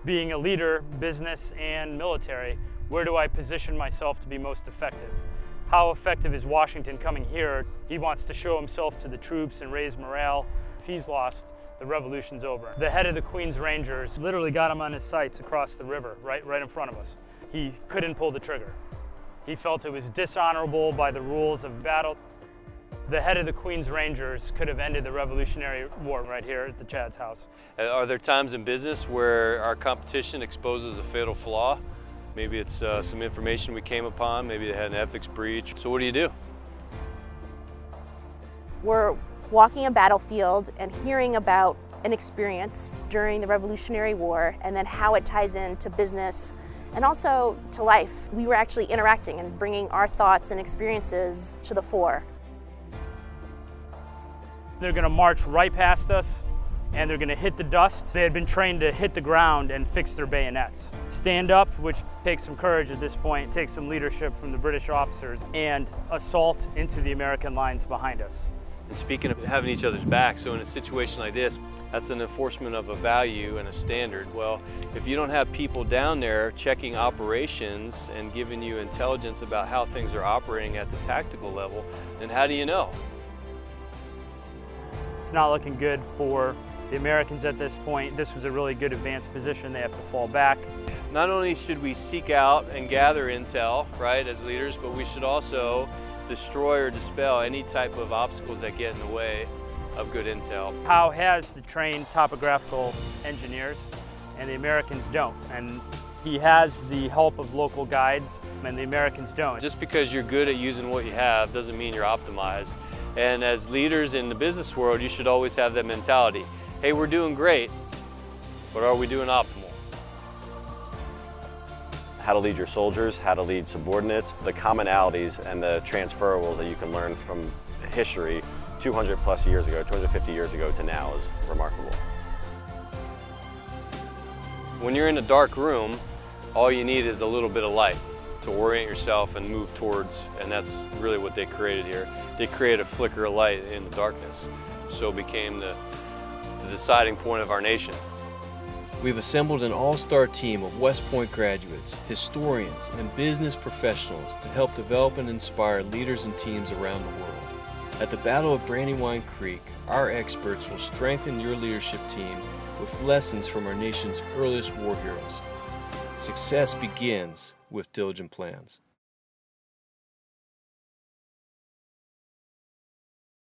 Being a leader, business and military, where do I position myself to be most effective? How effective is Washington coming here? He wants to show himself to the troops and raise morale. If he's lost, the revolution's over. The head of the Queen's Rangers literally got him on his sights across the river, right in front of us. He couldn't pull the trigger. He felt it was dishonorable by the rules of battle. The head of the Queen's Rangers could have ended the Revolutionary War right here at the Chad's house. Are there times in business where our competition exposes a fatal flaw? Maybe it's some information we came upon, maybe they had an ethics breach. So what do you do? We're walking a battlefield and hearing about an experience during the Revolutionary War and then how it ties into business and also to life. We were actually interacting and bringing our thoughts and experiences to the fore. They're going to march right past us and they're going to hit the dust. They had been trained to hit the ground and fix their bayonets. Stand up, which takes some courage at this point, takes some leadership from the British officers, and assault into the American lines behind us. And speaking of having each other's back, so in a situation like this, that's an enforcement of a value and a standard. Well, if you don't have people down there checking operations and giving you intelligence about how things are operating at the tactical level, then how do you know? It's not looking good for the Americans at this point. This was a really good advanced position. They have to fall back. Not only should we seek out and gather intel, right, as leaders, but we should also destroy or dispel any type of obstacles that get in the way of good intel. Howe has the trained topographical engineers and the Americans don't. And he has the help of local guides and the Americans don't. Just because you're good at using what you have doesn't mean you're optimized. And as leaders in the business world, you should always have that mentality. Hey, we're doing great, but are we doing optimal? How to lead your soldiers, how to lead subordinates, the commonalities and the transferables that you can learn from history 200 plus years ago, 250 years ago to now is remarkable. When you're in a dark room, all you need is a little bit of light to orient yourself and move towards, and that's really what they created here. They created a flicker of light in the darkness, so it became the deciding point of our nation. We've assembled an all-star team of West Point graduates, historians, and business professionals to help develop and inspire leaders and teams around the world. At the Battle of Brandywine Creek, our experts will strengthen your leadership team with lessons from our nation's earliest war heroes. Success begins with diligent plans.